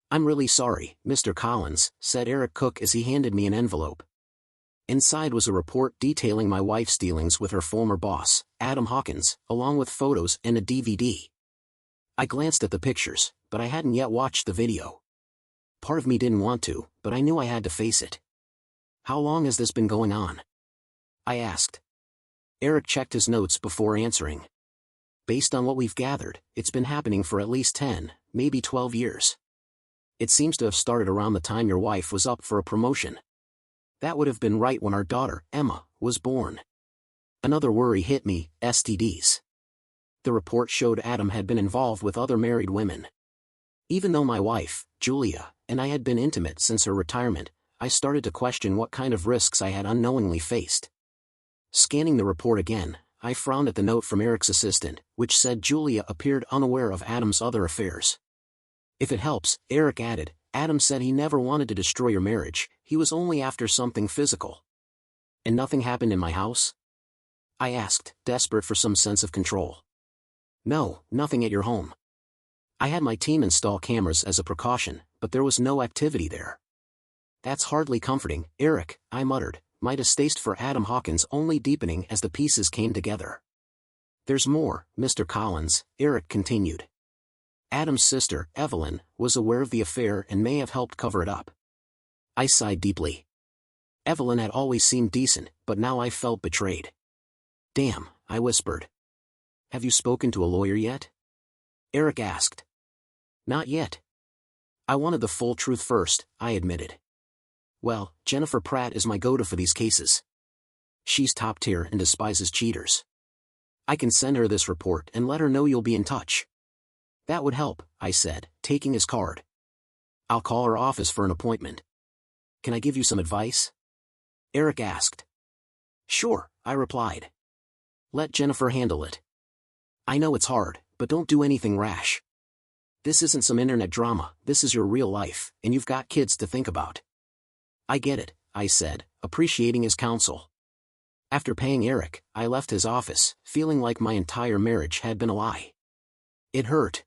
"I'm really sorry, Mr. Collins," said Eric Cook as he handed me an envelope. Inside was a report detailing my wife's dealings with her former boss, Adam Hawkins, along with photos and a DVD. I glanced at the pictures, but I hadn't yet watched the video. Part of me didn't want to, but I knew I had to face it. "How long has this been going on?" I asked. Eric checked his notes before answering. "Based on what we've gathered, it's been happening for at least 10, maybe 12 years. It seems to have started around the time your wife was up for a promotion. That would have been right when our daughter, Emma, was born." Another worry hit me: STDs. The report showed Adam had been involved with other married women. Even though my wife, Julia, and I had been intimate since her retirement, I started to question what kind of risks I had unknowingly faced. Scanning the report again, I frowned at the note from Eric's assistant, which said Julia appeared unaware of Adam's other affairs. "If it helps," Eric added, "Adam said he never wanted to destroy your marriage, he was only after something physical." "And nothing happened in my house?" I asked, desperate for some sense of control. "No, nothing at your home. I had my team install cameras as a precaution, but there was no activity there." "That's hardly comforting, Eric," I muttered, my distaste for Adam Hawkins only deepening as the pieces came together. "There's more, Mr. Collins," Eric continued. "Adam's sister, Evelyn, was aware of the affair and may have helped cover it up." I sighed deeply. Evelyn had always seemed decent, but now I felt betrayed. "Damn," I whispered. "Have you spoken to a lawyer yet?" Eric asked. "Not yet. I wanted the full truth first," I admitted. "Well, Jennifer Pratt is my go-to for these cases. She's top tier and despises cheaters. I can send her this report and let her know you'll be in touch." "That would help," I said, taking his card. "I'll call her office for an appointment." "Can I give you some advice?" Eric asked. "Sure," I replied. "Let Jennifer handle it. I know it's hard, but don't do anything rash. This isn't some internet drama, this is your real life, and you've got kids to think about." "I get it," I said, appreciating his counsel. After paying Eric, I left his office, feeling like my entire marriage had been a lie. It hurt.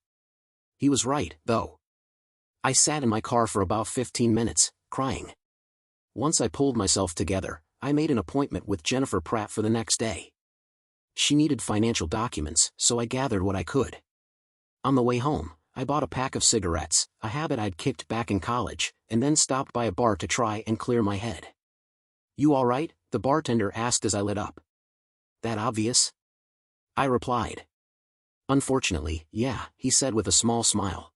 He was right, though. I sat in my car for about 15 minutes, crying. Once I pulled myself together, I made an appointment with Jennifer Pratt for the next day. She needed financial documents, so I gathered what I could. On the way home, I bought a pack of cigarettes, a habit I'd kicked back in college, and then stopped by a bar to try and clear my head. "You all right?" the bartender asked as I lit up. "That obvious?" I replied. "Unfortunately, yeah," he said with a small smile.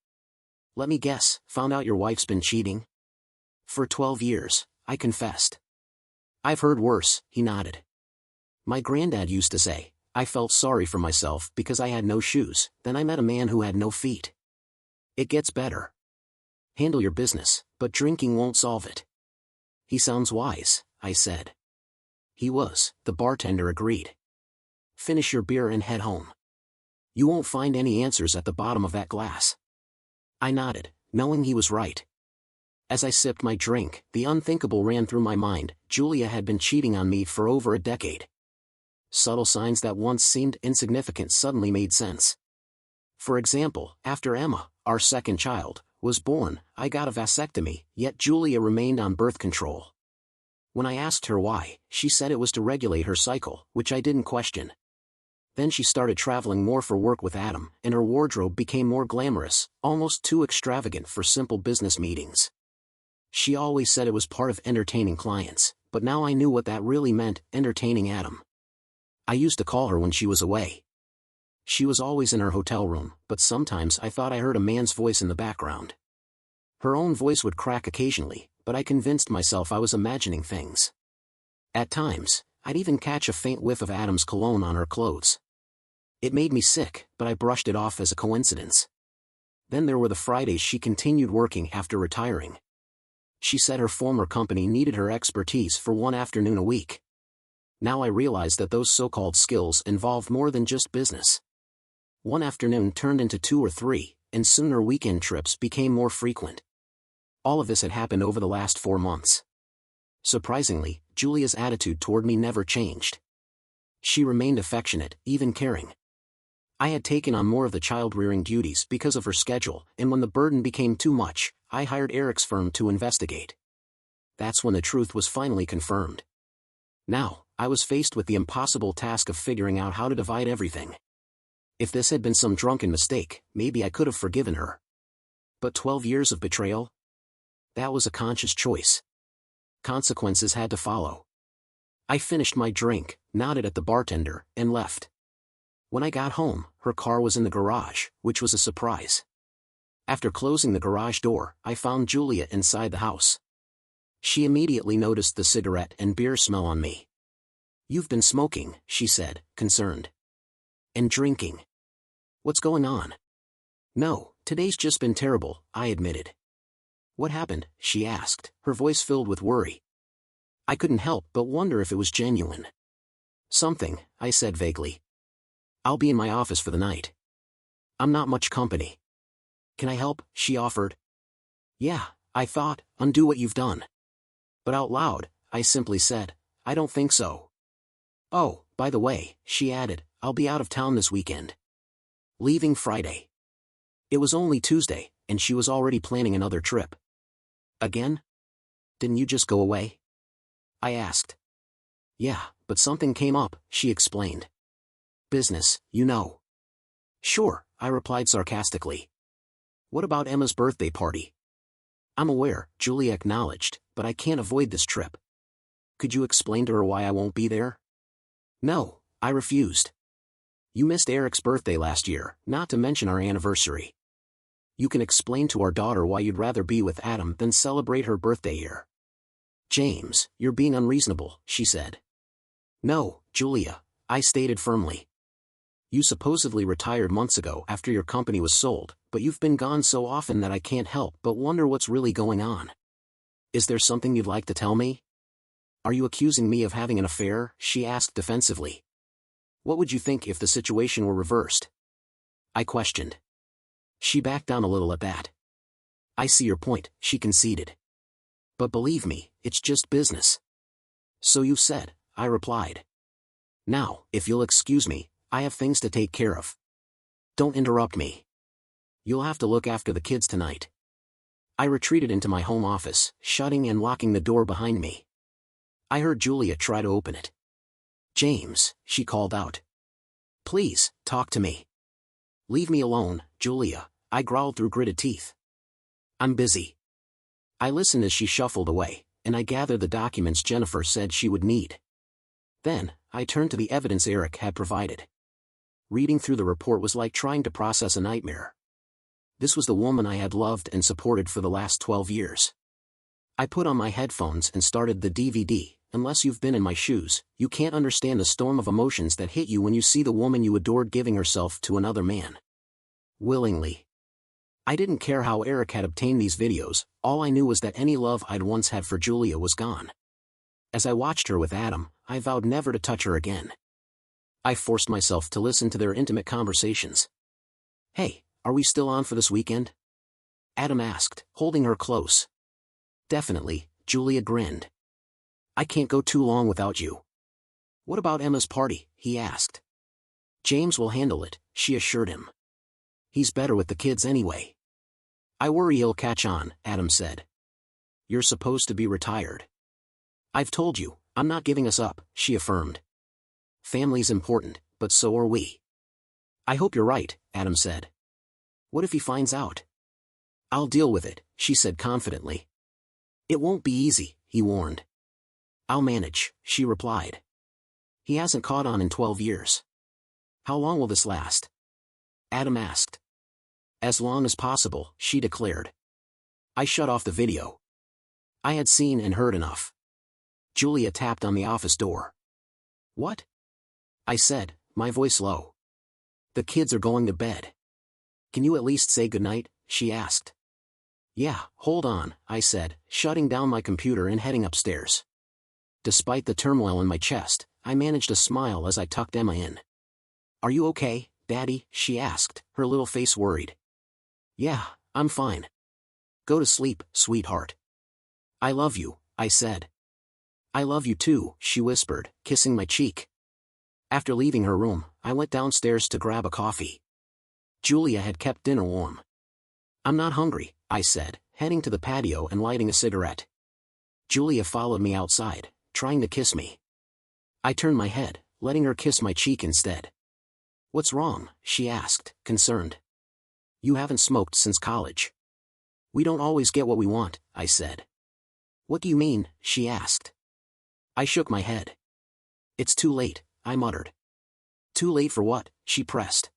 "Let me guess, found out your wife's been cheating?" "For 12 years, I confessed." "I've heard worse," he nodded. "My granddad used to say, I felt sorry for myself because I had no shoes, then I met a man who had no feet. It gets better. Handle your business, but drinking won't solve it." "He sounds wise," I said. He was, the bartender agreed. "Finish your beer and head home. You won't find any answers at the bottom of that glass." I nodded, knowing he was right. As I sipped my drink, the unthinkable ran through my mind: Julia had been cheating on me for over a decade. Subtle signs that once seemed insignificant suddenly made sense. For example, after Emma, our second child, was born, I got a vasectomy, yet Julia remained on birth control. When I asked her why, she said it was to regulate her cycle, which I didn't question. Then she started traveling more for work with Adam, and her wardrobe became more glamorous, almost too extravagant for simple business meetings. She always said it was part of entertaining clients, but now I knew what that really meant: entertaining Adam. I used to call her when she was away. She was always in her hotel room, but sometimes I thought I heard a man's voice in the background. Her own voice would crack occasionally, but I convinced myself I was imagining things. At times, I'd even catch a faint whiff of Adam's cologne on her clothes. It made me sick, but I brushed it off as a coincidence. Then there were the Fridays she continued working after retiring. She said her former company needed her expertise for one afternoon a week. Now I realized that those so-called skills involved more than just business. One afternoon turned into 2 or 3, and soon her weekend trips became more frequent. All of this had happened over the last 4 months. Surprisingly, Julia's attitude toward me never changed. She remained affectionate, even caring. I had taken on more of the child-rearing duties because of her schedule, and when the burden became too much, I hired Eric's firm to investigate. That's when the truth was finally confirmed. Now, I was faced with the impossible task of figuring out how to divide everything. If this had been some drunken mistake, maybe I could have forgiven her. But 12 years of betrayal? That was a conscious choice. Consequences had to follow. I finished my drink, nodded at the bartender, and left. When I got home, her car was in the garage, which was a surprise. After closing the garage door, I found Julia inside the house. She immediately noticed the cigarette and beer smell on me. "You've been smoking," she said, concerned. "And drinking. What's going on?" "No, today's just been terrible," I admitted. "What happened?" she asked, her voice filled with worry. I couldn't help but wonder if it was genuine. "Something," I said vaguely. "I'll be in my office for the night. I'm not much company." "Can I help?" she offered. "Yeah," I thought, "undo what you've done." But out loud, I simply said, "I don't think so." "Oh, by the way," she added, "I'll be out of town this weekend. Leaving Friday." It was only Tuesday, and she was already planning another trip. "Again? Didn't you just go away?" I asked. "Yeah, but something came up," she explained. "Business, you know." "Sure," I replied sarcastically. "What about Emma's birthday party?" "I'm aware," Julia acknowledged, "but I can't avoid this trip." "Could you explain to her why I won't be there?" "No," I refused. "You missed Eric's birthday last year, not to mention our anniversary. You can explain to our daughter why you'd rather be with Adam than celebrate her birthday here." "James, you're being unreasonable," she said. "No, Julia," I stated firmly. "You supposedly retired months ago after your company was sold, but you've been gone so often that I can't help but wonder what's really going on. Is there something you'd like to tell me?" "Are you accusing me of having an affair?" she asked defensively. "What would you think if the situation were reversed?" I questioned. She backed down a little at that. "I see your point," she conceded. "But believe me, it's just business." "So you said," I replied. "Now, if you'll excuse me, I have things to take care of." "Don't interrupt me. You'll have to look after the kids tonight." I retreated into my home office, shutting and locking the door behind me. I heard Julia try to open it. "James," she called out. "Please, talk to me." "Leave me alone, Julia," I growled through gritted teeth. "I'm busy." I listened as she shuffled away, and I gathered the documents Jennifer said she would need. Then, I turned to the evidence Eric had provided. Reading through the report was like trying to process a nightmare. This was the woman I had loved and supported for the last 12 years. I put on my headphones and started the DVD. Unless you've been in my shoes, you can't understand the storm of emotions that hit you when you see the woman you adored giving herself to another man. Willingly. I didn't care how Eric had obtained these videos, all I knew was that any love I'd once had for Julia was gone. As I watched her with Adam, I vowed never to touch her again. I forced myself to listen to their intimate conversations. "Hey, are we still on for this weekend?" Adam asked, holding her close. "Definitely," Julia grinned. "I can't go too long without you." "What about Emma's party?" he asked. "James will handle it," she assured him. "He's better with the kids anyway." "I worry he'll catch on," Adam said. "You're supposed to be retired." "I've told you, I'm not giving us up," she affirmed. "Family's important, but so are we." "I hope you're right," Adam said. "What if he finds out?" "I'll deal with it," she said confidently. "It won't be easy," he warned. "I'll manage," she replied. "He hasn't caught on in 12 years. How long will this last?" Adam asked. "As long as possible," she declared. I shut off the video. I had seen and heard enough. Julia tapped on the office door. "What?" I said, my voice low. "The kids are going to bed." "Can you at least say goodnight?" she asked. "Yeah, hold on," I said, shutting down my computer and heading upstairs. Despite the turmoil in my chest, I managed a smile as I tucked Emma in. "Are you okay, Daddy?" she asked, her little face worried. "Yeah, I'm fine. Go to sleep, sweetheart." "I love you," I said. "I love you too," she whispered, kissing my cheek. After leaving her room, I went downstairs to grab a coffee. Julia had kept dinner warm. "I'm not hungry," I said, heading to the patio and lighting a cigarette. Julia followed me outside, trying to kiss me. I turned my head, letting her kiss my cheek instead. "What's wrong?" she asked, concerned. "You haven't smoked since college." "We don't always get what we want," I said. "What do you mean?" she asked. I shook my head. "It's too late," I muttered. "Too late for what?" she pressed.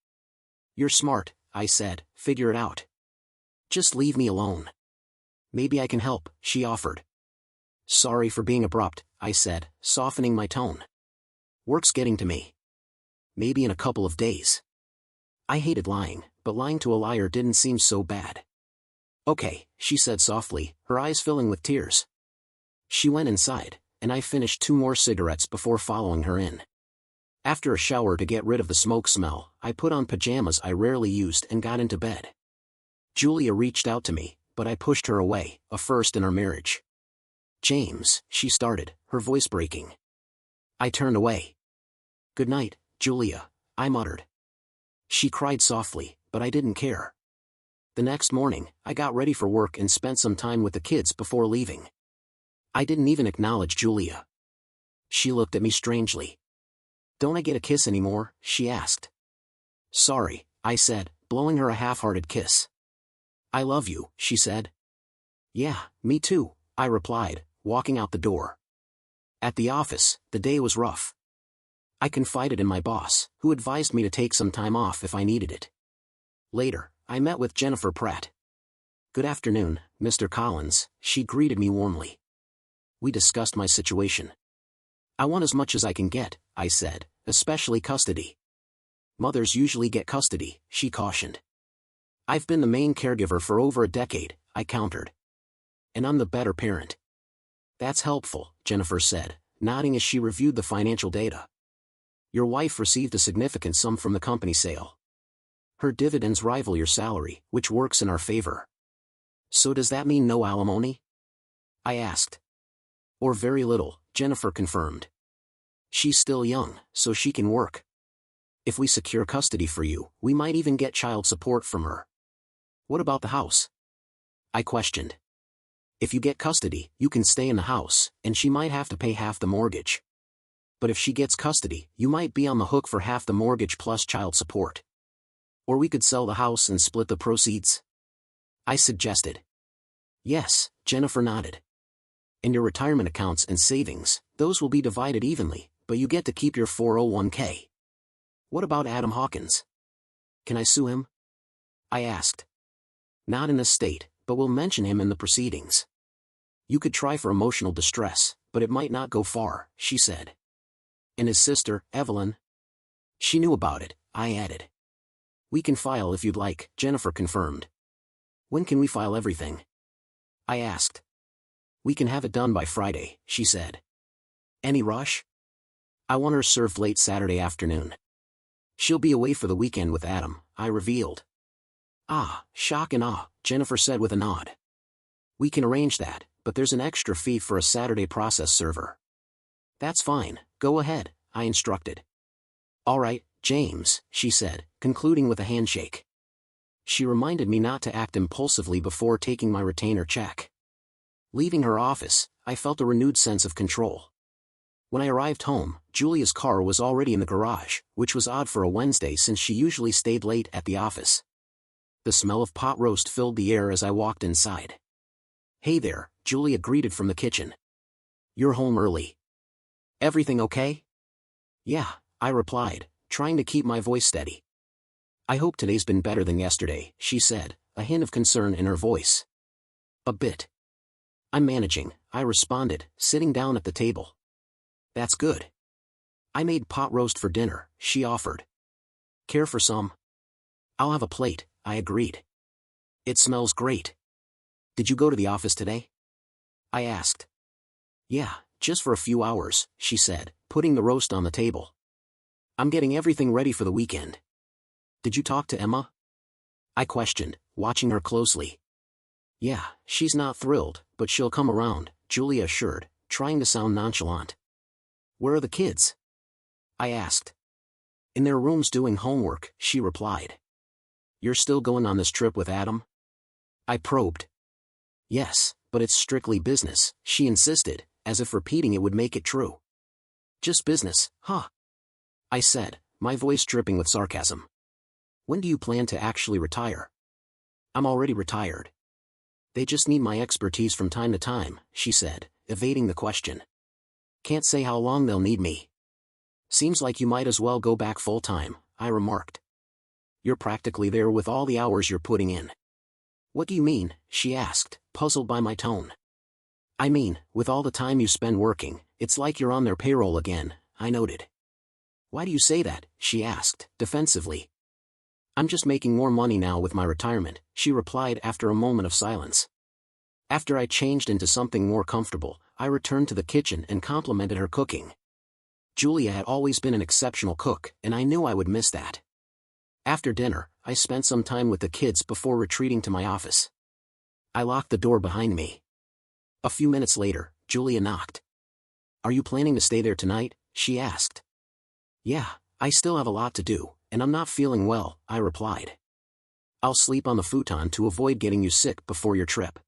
"You're smart," I said, "figure it out. Just leave me alone." "Maybe I can help," she offered. "Sorry for being abrupt," I said, softening my tone. "Work's getting to me. Maybe in a couple of days." I hated lying, but lying to a liar didn't seem so bad. "Okay," she said softly, her eyes filling with tears. She went inside, and I finished 2 more cigarettes before following her in. After a shower to get rid of the smoke smell, I put on pajamas I rarely used and got into bed. Julia reached out to me, but I pushed her away, a first in our marriage. "James," she started, her voice breaking. I turned away. "Good night, Julia," I muttered. She cried softly, but I didn't care. The next morning, I got ready for work and spent some time with the kids before leaving. I didn't even acknowledge Julia. She looked at me strangely. "Don't I get a kiss anymore?" she asked. "Sorry," I said, blowing her a half-hearted kiss. "I love you," she said. "Yeah, me too," I replied, walking out the door. At the office, the day was rough. I confided in my boss, who advised me to take some time off if I needed it. Later, I met with Jennifer Pratt. "Good afternoon, Mr. Collins," she greeted me warmly. We discussed my situation. "I want as much as I can get," I said, "especially custody." "Mothers usually get custody," she cautioned. "I've been the main caregiver for over a decade," I countered. "And I'm the better parent." "That's helpful," Jennifer said, nodding as she reviewed the financial data. "Your wife received a significant sum from the company sale. Her dividends rival your salary, which works in our favor." "So does that mean no alimony?" I asked. "Or very little," Jennifer confirmed. "She's still young, so she can work. If we secure custody for you, we might even get child support from her." "What about the house?" I questioned. "If you get custody, you can stay in the house, and she might have to pay half the mortgage. But if she gets custody, you might be on the hook for half the mortgage plus child support. Or we could sell the house and split the proceeds," I suggested. "Yes," Jennifer nodded. "And your retirement accounts and savings, those will be divided evenly, but you get to keep your 401k. "What about Adam Hawkins? Can I sue him?" I asked. "Not in this state, but we'll mention him in the proceedings. You could try for emotional distress, but it might not go far," she said. "And his sister, Evelyn?" "She knew about it," I added. "We can file if you'd like," Jennifer confirmed. "When can we file everything?" I asked. "We can have it done by Friday," she said. "Any rush?" "I want her served late Saturday afternoon. She'll be away for the weekend with Adam," I revealed. "Ah, shock and awe," Jennifer said with a nod. "We can arrange that, but there's an extra fee for a Saturday process server." "That's fine, go ahead," I instructed. "All right, James," she said, concluding with a handshake. She reminded me not to act impulsively before taking my retainer check. Leaving her office, I felt a renewed sense of control. When I arrived home, Julia's car was already in the garage, which was odd for a Wednesday since she usually stayed late at the office. The smell of pot roast filled the air as I walked inside. "Hey there," Julia greeted from the kitchen. "You're home early. Everything okay?" "Yeah," I replied, trying to keep my voice steady. "I hope today's been better than yesterday," she said, a hint of concern in her voice. "A bit. I'm managing," I responded, sitting down at the table. "That's good. I made pot roast for dinner," she offered. "Care for some?" "I'll have a plate," I agreed. "It smells great." "Did you go to the office today?" I asked. "Yeah, just for a few hours," she said, putting the roast on the table. "I'm getting everything ready for the weekend." "Did you talk to Emma?" I questioned, watching her closely. "Yeah, she's not thrilled, but she'll come around," Julia assured, trying to sound nonchalant. "Where are the kids?" I asked. "In their rooms doing homework," she replied. "You're still going on this trip with Adam?" I probed. Yes, but it's strictly business, she insisted, as if repeating it would make it true. Just business, huh? I said, my voice dripping with sarcasm. When do you plan to actually retire? I'm already retired. They just need my expertise from time to time, she said, evading the question. Can't say how long they'll need me. Seems like you might as well go back full-time, I remarked. You're practically there with all the hours you're putting in. What do you mean? She asked, puzzled by my tone. I mean, with all the time you spend working, it's like you're on their payroll again, I noted. Why do you say that? She asked, defensively. I'm just making more money now with my retirement, she replied after a moment of silence. After I changed into something more comfortable, I returned to the kitchen and complimented her cooking. Julia had always been an exceptional cook, and I knew I would miss that. After dinner, I spent some time with the kids before retreating to my office. I locked the door behind me. A few minutes later, Julia knocked. Are you planning to stay there tonight? She asked. Yeah, I still have a lot to do, and I'm not feeling well, I replied. I'll sleep on the futon to avoid getting you sick before your trip.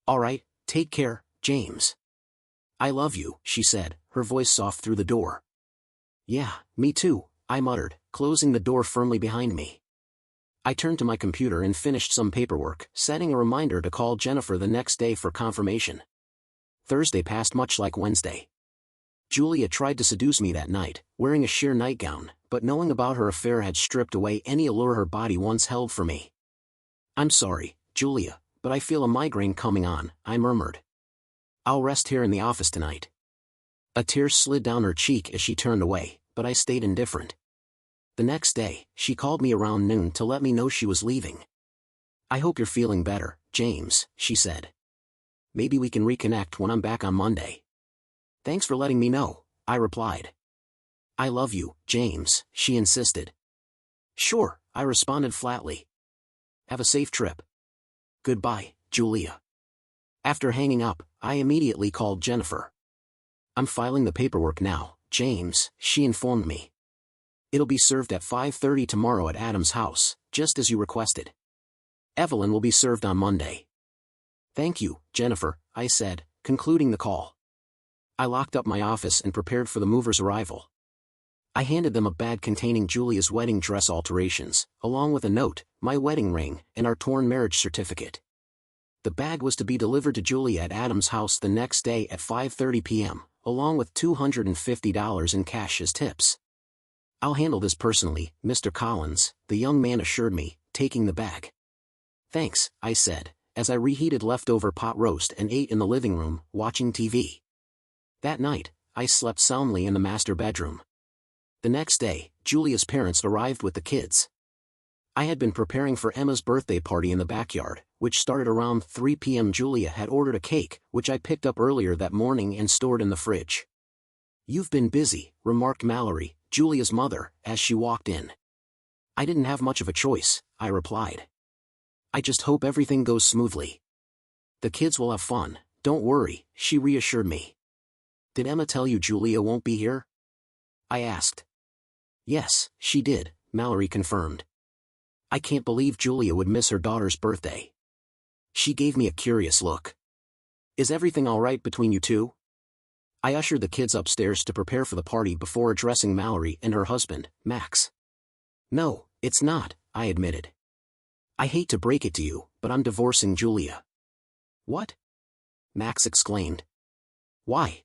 All right, take care, James. I love you, she said, her voice soft through the door. Yeah, me too, I muttered, closing the door firmly behind me. I turned to my computer and finished some paperwork, setting a reminder to call Jennifer the next day for confirmation. Thursday passed much like Wednesday. Julia tried to seduce me that night, wearing a sheer nightgown, but knowing about her affair had stripped away any allure her body once held for me. I'm sorry, Julia, but I feel a migraine coming on, I murmured. I'll rest here in the office tonight. A tear slid down her cheek as she turned away, but I stayed indifferent. The next day, she called me around noon to let me know she was leaving. I hope you're feeling better, James, she said. Maybe we can reconnect when I'm back on Monday. Thanks for letting me know, I replied. I love you, James, she insisted. Sure, I responded flatly. Have a safe trip. Goodbye, Julia. After hanging up, I immediately called Jennifer. I'm filing the paperwork now, James, she informed me. It'll be served at 5:30 tomorrow at Adam's house, just as you requested. Evelyn will be served on Monday. Thank you, Jennifer, I said, concluding the call. I locked up my office and prepared for the movers' arrival. I handed them a bag containing Julia's wedding dress alterations, along with a note, my wedding ring, and our torn marriage certificate. The bag was to be delivered to Julia at Adam's house the next day at 5:30 p.m., along with $250 in cash as tips. I'll handle this personally, Mr. Collins, the young man assured me, taking the bag. Thanks, I said, as I reheated leftover pot roast and ate in the living room, watching TV. That night, I slept soundly in the master bedroom. The next day, Julia's parents arrived with the kids. I had been preparing for Emma's birthday party in the backyard, which started around 3 p.m. Julia had ordered a cake, which I picked up earlier that morning and stored in the fridge. You've been busy, remarked Mallory, Julia's mother, as she walked in. I didn't have much of a choice, I replied. I just hope everything goes smoothly. The kids will have fun, don't worry, she reassured me. Did Emma tell you Julia won't be here? I asked. Yes, she did, Mallory confirmed. I can't believe Julia would miss her daughter's birthday. She gave me a curious look. Is everything all right between you two? I ushered the kids upstairs to prepare for the party before addressing Mallory and her husband, Max. No, it's not, I admitted. I hate to break it to you, but I'm divorcing Julia. What? Max exclaimed. Why?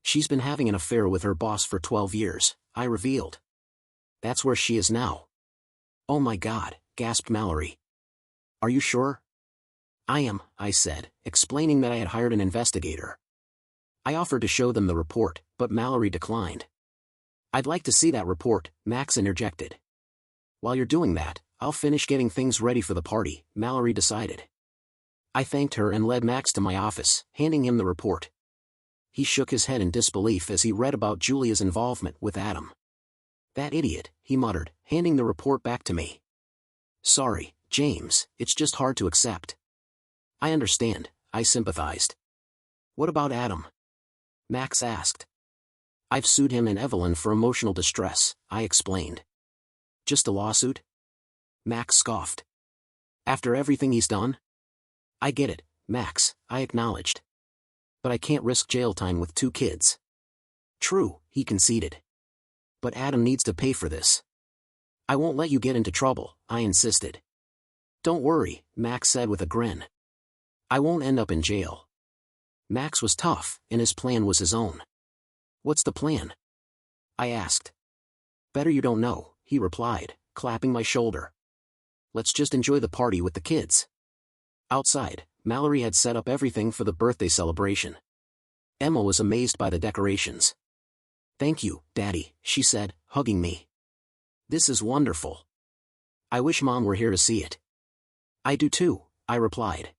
She's been having an affair with her boss for 12 years, I revealed. That's where she is now. Oh my God, gasped Mallory. Are you sure? I am, I said, explaining that I had hired an investigator. I offered to show them the report, but Mallory declined. I'd like to see that report, Max interjected. While you're doing that, I'll finish getting things ready for the party, Mallory decided. I thanked her and led Max to my office, handing him the report. He shook his head in disbelief as he read about Julia's involvement with Adam. That idiot, he muttered, handing the report back to me. Sorry, James, it's just hard to accept. I understand, I sympathized. What about Adam? Max asked. I've sued him and Evelyn for emotional distress, I explained. Just a lawsuit? Max scoffed. After everything he's done? I get it, Max, I acknowledged. But I can't risk jail time with 2 kids. True, he conceded. But Adam needs to pay for this. I won't let you get into trouble, I insisted. Don't worry, Max said with a grin. I won't end up in jail. Max was tough, and his plan was his own. What's the plan? I asked. Better you don't know, he replied, clapping my shoulder. Let's just enjoy the party with the kids. Outside, Mallory had set up everything for the birthday celebration. Emma was amazed by the decorations. Thank you, Daddy, she said, hugging me. This is wonderful. I wish Mom were here to see it. I do too, I replied.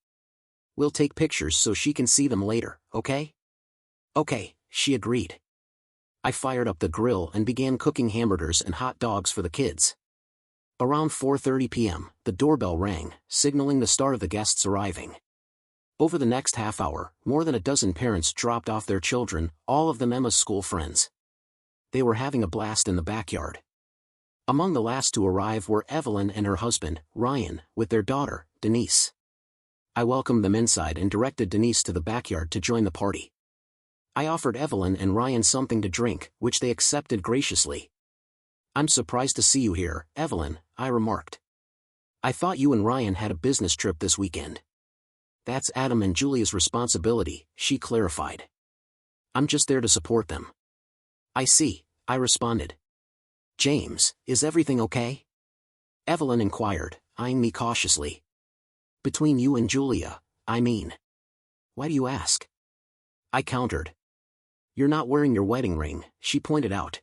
We'll take pictures so she can see them later, okay? Okay, she agreed. I fired up the grill and began cooking hamburgers and hot dogs for the kids. Around 4:30 p.m., the doorbell rang, signaling the start of the guests arriving. Over the next half hour, more than a dozen parents dropped off their children, all of them Emma's school friends. They were having a blast in the backyard. Among the last to arrive were Evelyn and her husband, Ryan, with their daughter, Denise. I welcomed them inside and directed Denise to the backyard to join the party. I offered Evelyn and Ryan something to drink, which they accepted graciously. I'm surprised to see you here, Evelyn, I remarked. I thought you and Ryan had a business trip this weekend. That's Adam and Julia's responsibility, she clarified. I'm just there to support them. I see, I responded. James, is everything okay? Evelyn inquired, eyeing me cautiously. Between you and Julia, I mean. Why do you ask? I countered. You're not wearing your wedding ring, she pointed out.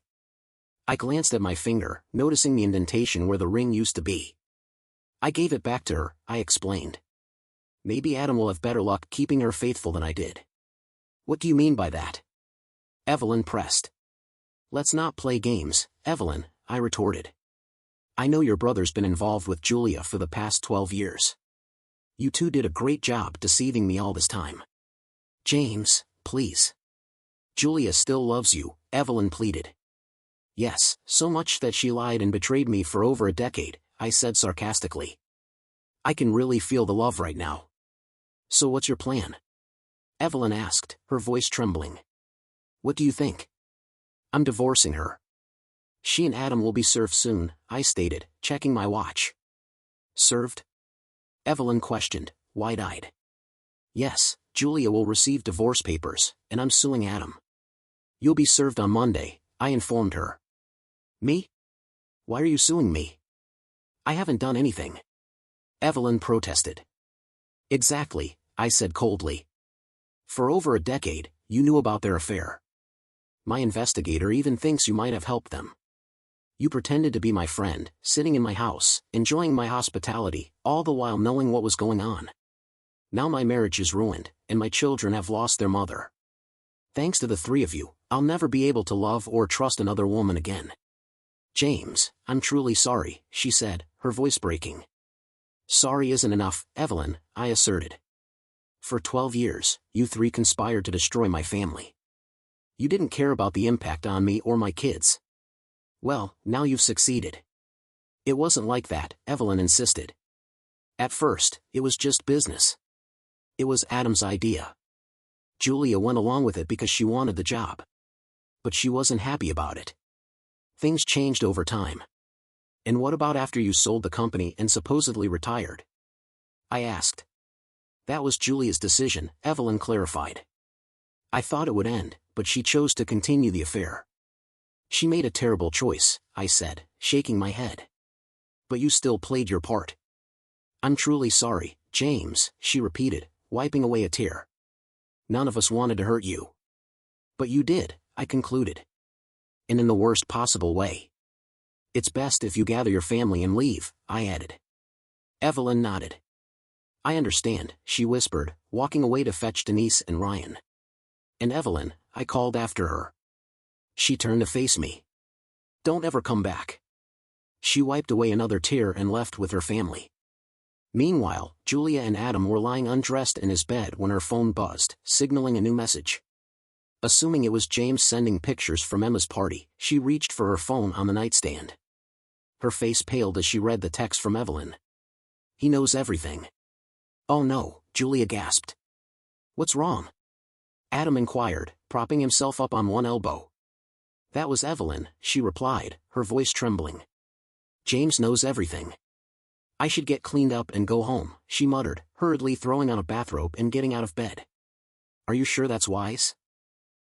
I glanced at my finger, noticing the indentation where the ring used to be. I gave it back to her, I explained. Maybe Adam will have better luck keeping her faithful than I did. What do you mean by that? Evelyn pressed. Let's not play games, Evelyn, I retorted. I know your brother's been involved with Julia for the past 12 years. You two did a great job deceiving me all this time. James, please. Julia still loves you, Evelyn pleaded. Yes, so much that she lied and betrayed me for over a decade, I said sarcastically. I can really feel the love right now. So what's your plan? Evelyn asked, her voice trembling. What do you think? I'm divorcing her. She and Adam will be served soon, I stated, checking my watch. Served? Evelyn questioned, wide-eyed. Yes, Julia will receive divorce papers, and I'm suing Adam. You'll be served on Monday, I informed her. Me? Why are you suing me? I haven't done anything. Evelyn protested. Exactly, I said coldly. For over a decade, you knew about their affair. My investigator even thinks you might have helped them. You pretended to be my friend, sitting in my house, enjoying my hospitality, all the while knowing what was going on. Now my marriage is ruined, and my children have lost their mother. Thanks to the 3 of you, I'll never be able to love or trust another woman again. James, I'm truly sorry, she said, her voice breaking. Sorry isn't enough, Evelyn, I asserted. For 12 years, you 3 conspired to destroy my family. You didn't care about the impact on me or my kids. Well, now you've succeeded. It wasn't like that, Evelyn insisted. At first, it was just business. It was Adam's idea. Julia went along with it because she wanted the job. But she wasn't happy about it. Things changed over time. And what about after you sold the company and supposedly retired? I asked. That was Julia's decision, Evelyn clarified. I thought it would end, but she chose to continue the affair. She made a terrible choice, I said, shaking my head. But you still played your part. I'm truly sorry, James, she repeated, wiping away a tear. None of us wanted to hurt you. But you did, I concluded. And in the worst possible way. It's best if you gather your family and leave, I added. Evelyn nodded. I understand, she whispered, walking away to fetch Denise and Ryan. And Evelyn, I called after her. She turned to face me. Don't ever come back. She wiped away another tear and left with her family. Meanwhile, Julia and Adam were lying undressed in his bed when her phone buzzed, signaling a new message. Assuming it was James sending pictures from Emma's party, she reached for her phone on the nightstand. Her face paled as she read the text from Evelyn. He knows everything. Oh no, Julia gasped. What's wrong? Adam inquired, propping himself up on one elbow. That was Evelyn, she replied, her voice trembling. James knows everything. I should get cleaned up and go home, she muttered, hurriedly throwing on a bathrobe and getting out of bed. Are you sure that's wise?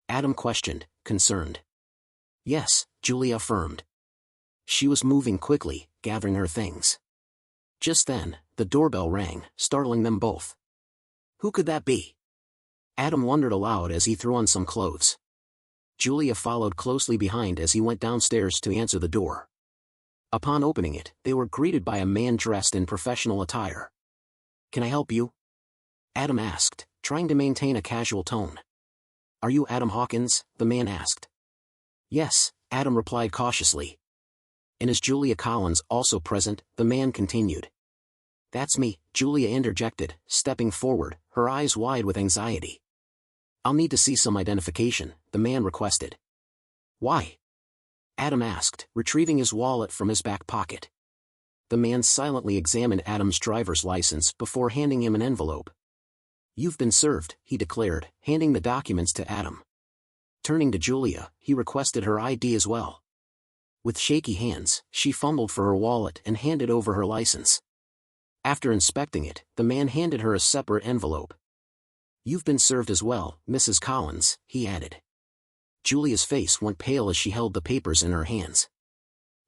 Adam questioned, concerned. Yes, Julia affirmed. She was moving quickly, gathering her things. Just then, the doorbell rang, startling them both. Who could that be? Adam wondered aloud as he threw on some clothes. Julia followed closely behind as he went downstairs to answer the door. Upon opening it, they were greeted by a man dressed in professional attire. Can I help you? Adam asked, trying to maintain a casual tone. Are you Adam Hawkins? The man asked. Yes, Adam replied cautiously. And is Julia Collins also present? The man continued. That's me, Julia interjected, stepping forward, her eyes wide with anxiety. I'll need to see some identification, the man requested. Why? Adam asked, retrieving his wallet from his back pocket. The man silently examined Adam's driver's license before handing him an envelope. You've been served, he declared, handing the documents to Adam. Turning to Julia, he requested her ID as well. With shaky hands, she fumbled for her wallet and handed over her license. After inspecting it, the man handed her a separate envelope. You've been served as well, Mrs. Collins, he added. Julia's face went pale as she held the papers in her hands.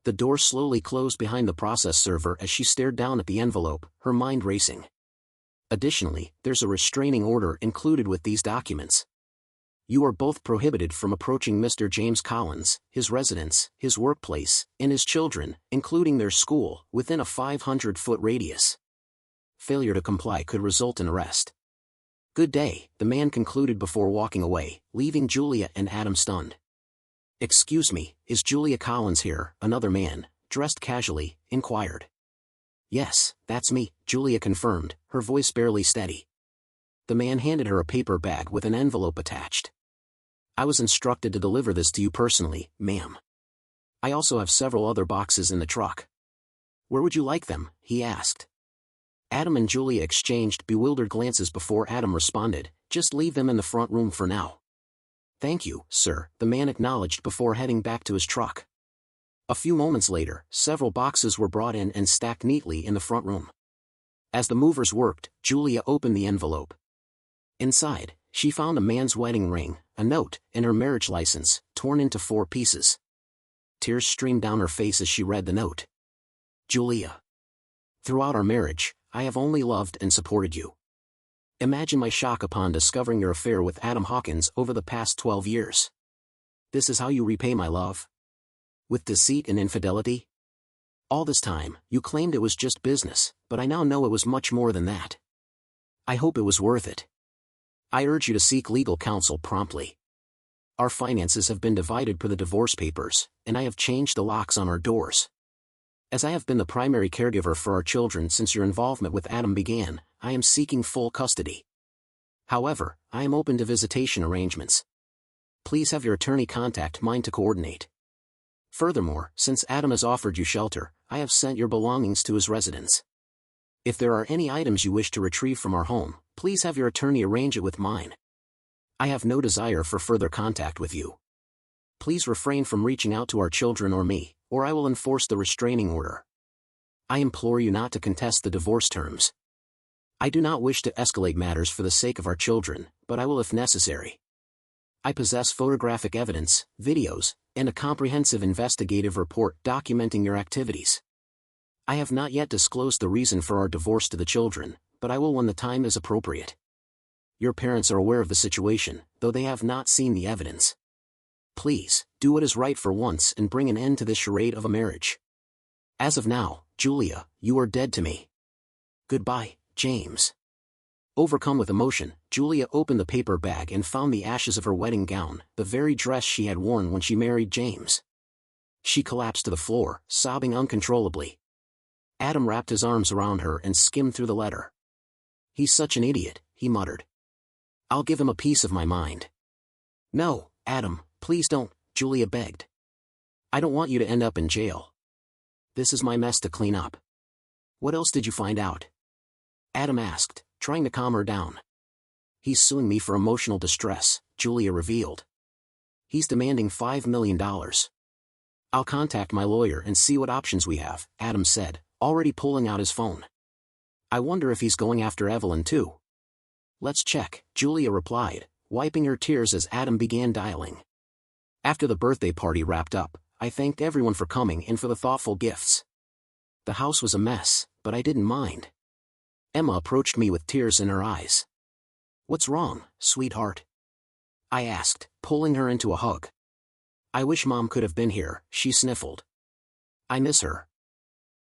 The door slowly closed behind the process server as she stared down at the envelope, her mind racing. Additionally, there's a restraining order included with these documents. You are both prohibited from approaching Mr. James Collins, his residence, his workplace, and his children, including their school, within a 500-foot radius. Failure to comply could result in arrest. Good day, the man concluded before walking away, leaving Julia and Adam stunned. Excuse me, is Julia Collins here? Another man, dressed casually, inquired. Yes, that's me, Julia confirmed, her voice barely steady. The man handed her a paper bag with an envelope attached. I was instructed to deliver this to you personally, ma'am. I also have several other boxes in the truck. Where would you like them? He asked. Adam and Julia exchanged bewildered glances before Adam responded, just leave them in the front room for now. Thank you, sir, the man acknowledged before heading back to his truck. A few moments later, several boxes were brought in and stacked neatly in the front room. As the movers worked, Julia opened the envelope. Inside, she found a man's wedding ring, a note, and her marriage license, torn into 4 pieces. Tears streamed down her face as she read the note. Julia. Throughout our marriage, I have only loved and supported you. Imagine my shock upon discovering your affair with Adam Hawkins over the past 12 years. This is how you repay my love? With deceit and infidelity? All this time, you claimed it was just business, but I now know it was much more than that. I hope it was worth it. I urge you to seek legal counsel promptly. Our finances have been divided per the divorce papers, and I have changed the locks on our doors. As I have been the primary caregiver for our children since your involvement with Adam began, I am seeking full custody. However, I am open to visitation arrangements. Please have your attorney contact mine to coordinate. Furthermore, since Adam has offered you shelter, I have sent your belongings to his residence. If there are any items you wish to retrieve from our home, please have your attorney arrange it with mine. I have no desire for further contact with you. Please refrain from reaching out to our children or me, or I will enforce the restraining order. I implore you not to contest the divorce terms. I do not wish to escalate matters for the sake of our children, but I will if necessary. I possess photographic evidence, videos, and a comprehensive investigative report documenting your activities. I have not yet disclosed the reason for our divorce to the children, but I will when the time is appropriate. Your parents are aware of the situation, though they have not seen the evidence. Please, do what is right for once and bring an end to this charade of a marriage. As of now, Julia, you are dead to me. Goodbye, James. Overcome with emotion, Julia opened the paper bag and found the ashes of her wedding gown, the very dress she had worn when she married James. She collapsed to the floor, sobbing uncontrollably. Adam wrapped his arms around her and skimmed through the letter. He's such an idiot, he muttered. I'll give him a piece of my mind. No, Adam, please don't, Julia begged. I don't want you to end up in jail. This is my mess to clean up. What else did you find out? Adam asked, trying to calm her down. He's suing me for emotional distress, Julia revealed. He's demanding $5 million. I'll contact my lawyer and see what options we have, Adam said, already pulling out his phone. I wonder if he's going after Evelyn too. Let's check, Julia replied, wiping her tears as Adam began dialing. After the birthday party wrapped up, I thanked everyone for coming and for the thoughtful gifts. The house was a mess, but I didn't mind. Emma approached me with tears in her eyes. What's wrong, sweetheart? I asked, pulling her into a hug. I wish Mom could have been here, she sniffled. I miss her.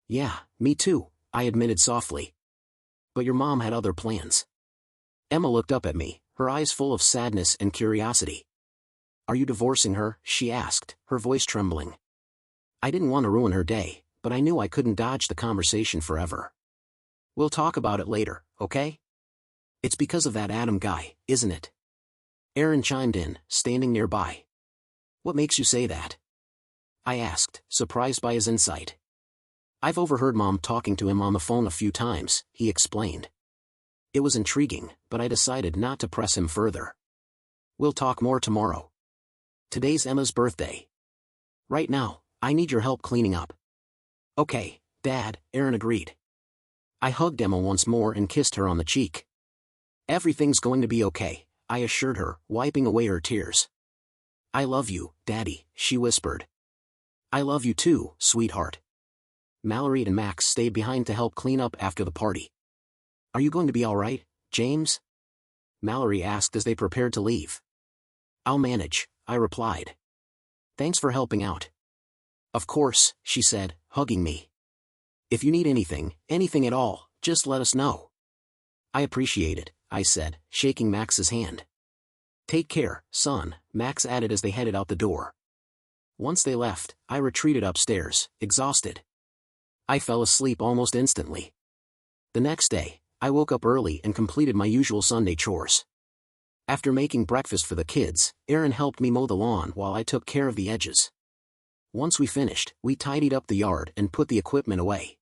Yeah, me too, I admitted softly. But your mom had other plans. Emma looked up at me, her eyes full of sadness and curiosity. Are you divorcing her? She asked, her voice trembling. I didn't want to ruin her day, but I knew I couldn't dodge the conversation forever. We'll talk about it later, okay? It's because of that Adam guy, isn't it? Aaron chimed in, standing nearby. What makes you say that? I asked, surprised by his insight. I've overheard Mom talking to him on the phone a few times, he explained. It was intriguing, but I decided not to press him further. We'll talk more tomorrow. Today's Emma's birthday. Right now, I need your help cleaning up. Okay, Dad, Aaron agreed. I hugged Emma once more and kissed her on the cheek. Everything's going to be okay, I assured her, wiping away her tears. I love you, Daddy, she whispered. I love you too, sweetheart. Mallory and Max stayed behind to help clean up after the party. Are you going to be all right, James? Mallory asked as they prepared to leave. I'll manage, I replied. Thanks for helping out. Of course, she said, hugging me. If you need anything at all, just let us know. I appreciate it, I said, shaking Max's hand. Take care, son, Max added as they headed out the door. Once they left, I retreated upstairs, exhausted. I fell asleep almost instantly. The next day, I woke up early and completed my usual Sunday chores. After making breakfast for the kids, Aaron helped me mow the lawn while I took care of the edges. Once we finished, we tidied up the yard and put the equipment away.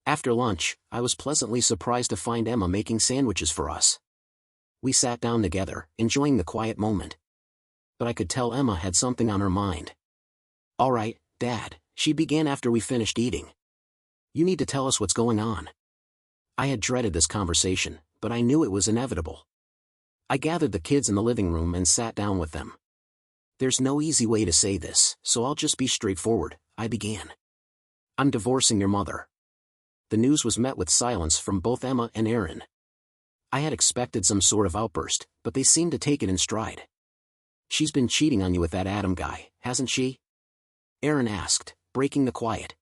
After lunch, I was pleasantly surprised to find Emma making sandwiches for us. We sat down together, enjoying the quiet moment. But I could tell Emma had something on her mind. All right, Dad, she began after we finished eating. You need to tell us what's going on. I had dreaded this conversation, but I knew it was inevitable. I gathered the kids in the living room and sat down with them. There's no easy way to say this, so I'll just be straightforward, I began. I'm divorcing your mother. The news was met with silence from both Emma and Aaron. I had expected some sort of outburst, but they seemed to take it in stride. She's been cheating on you with that Adam guy, hasn't she? Aaron asked, breaking the quiet.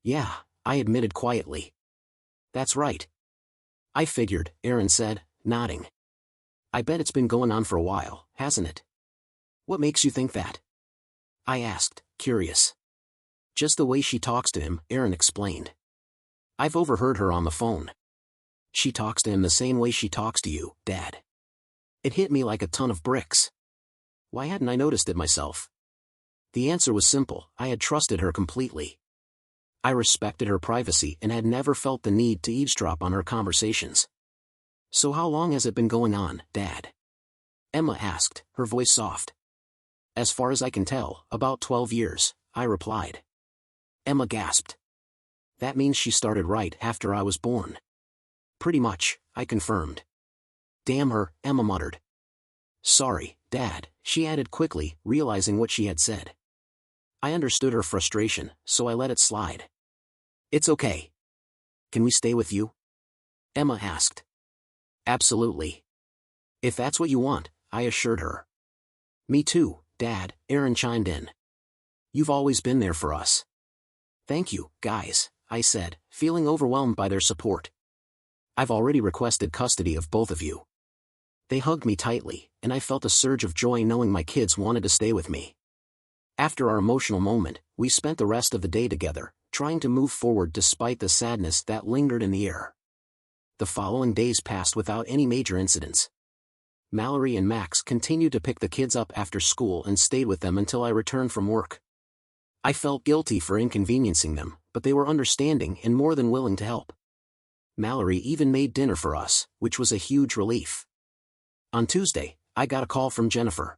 Yeah, I admitted quietly. That's right. I figured, Aaron said, nodding. I bet it's been going on for a while, hasn't it? What makes you think that? I asked, curious. Just the way she talks to him, Aaron explained. I've overheard her on the phone. She talks to him the same way she talks to you, Dad. It hit me like a ton of bricks. Why hadn't I noticed it myself? The answer was simple, I had trusted her completely. I respected her privacy and had never felt the need to eavesdrop on her conversations. So how long has it been going on, Dad? Emma asked, her voice soft. As far as I can tell, about 12 years, I replied. Emma gasped. That means she started right after I was born. Pretty much, I confirmed. Damn her, Emma muttered. Sorry, Dad, she added quickly, realizing what she had said. I understood her frustration, so I let it slide. It's okay. Can we stay with you? Emma asked. Absolutely. If that's what you want, I assured her. Me too, Dad, Aaron chimed in. You've always been there for us. Thank you, guys, I said, feeling overwhelmed by their support. I've already requested custody of both of you. They hugged me tightly, and I felt a surge of joy knowing my kids wanted to stay with me. After our emotional moment, we spent the rest of the day together, trying to move forward despite the sadness that lingered in the air. The following days passed without any major incidents. Mallory and Max continued to pick the kids up after school and stayed with them until I returned from work. I felt guilty for inconveniencing them, but they were understanding and more than willing to help. Mallory even made dinner for us, which was a huge relief. On Tuesday, I got a call from Jennifer.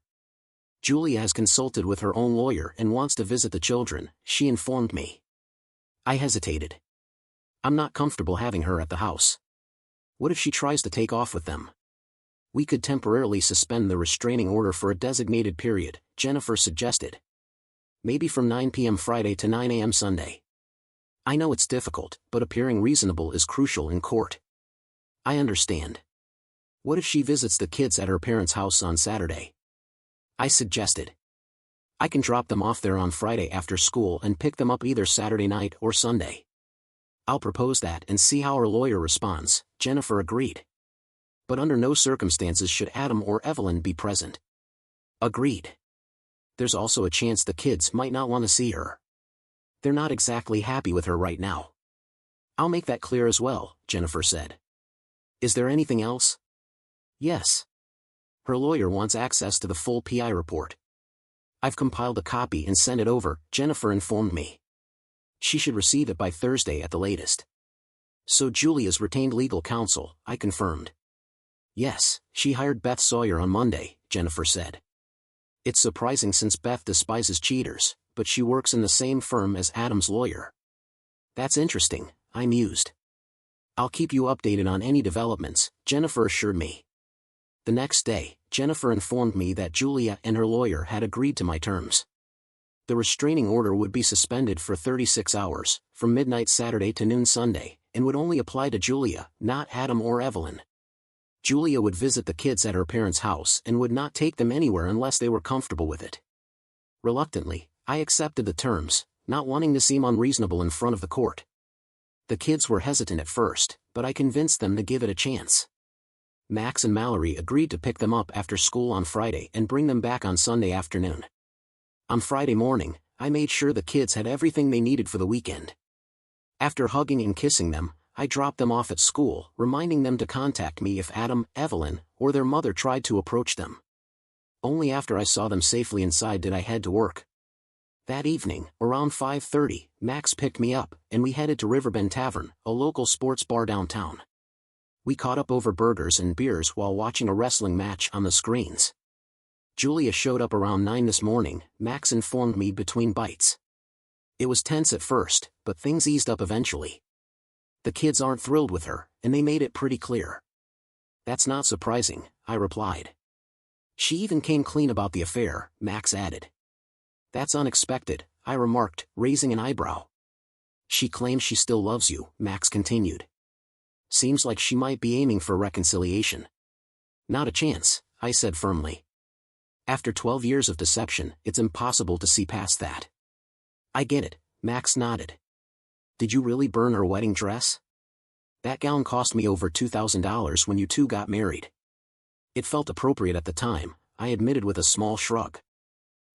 Julia has consulted with her own lawyer and wants to visit the children, she informed me. I hesitated. I'm not comfortable having her at the house. What if she tries to take off with them? We could temporarily suspend the restraining order for a designated period, Jennifer suggested. Maybe from 9 p.m. Friday to 9 a.m. Sunday. I know it's difficult, but appearing reasonable is crucial in court. I understand. What if she visits the kids at her parents' house on Saturday? I suggested. I can drop them off there on Friday after school and pick them up either Saturday night or Sunday. I'll propose that and see how her lawyer responds, Jennifer agreed. But under no circumstances should Adam or Evelyn be present. Agreed. There's also a chance the kids might not want to see her. They're not exactly happy with her right now. I'll make that clear as well, Jennifer said. Is there anything else? Yes. Her lawyer wants access to the full PI report. I've compiled a copy and sent it over, Jennifer informed me. She should receive it by Thursday at the latest. So Julia's retained legal counsel, I confirmed. Yes, she hired Beth Sawyer on Monday, Jennifer said. It's surprising since Beth despises cheaters, but she works in the same firm as Adam's lawyer. That's interesting, I mused. I'll keep you updated on any developments, Jennifer assured me. The next day, Jennifer informed me that Julia and her lawyer had agreed to my terms. The restraining order would be suspended for 36 hours, from midnight Saturday to noon Sunday, and would only apply to Julia, not Adam or Evelyn. Julia would visit the kids at her parents' house and would not take them anywhere unless they were comfortable with it. Reluctantly, I accepted the terms, not wanting to seem unreasonable in front of the court. The kids were hesitant at first, but I convinced them to give it a chance. Max and Mallory agreed to pick them up after school on Friday and bring them back on Sunday afternoon. On Friday morning, I made sure the kids had everything they needed for the weekend. After hugging and kissing them, I dropped them off at school, reminding them to contact me if Adam, Evelyn, or their mother tried to approach them. Only after I saw them safely inside did I head to work. That evening, around 5:30, Max picked me up, and we headed to Riverbend Tavern, a local sports bar downtown. We caught up over burgers and beers while watching a wrestling match on the screens. Julia showed up around 9 this morning, Max informed me between bites. It was tense at first, but things eased up eventually. The kids aren't thrilled with her, and they made it pretty clear. That's not surprising, I replied. She even came clean about the affair, Max added. That's unexpected, I remarked, raising an eyebrow. She claims she still loves you, Max continued. Seems like she might be aiming for reconciliation. Not a chance, I said firmly. After 12 years of deception, it's impossible to see past that. I get it, Max nodded. Did you really burn her wedding dress? That gown cost me over $2,000 when you two got married. It felt appropriate at the time, I admitted with a small shrug.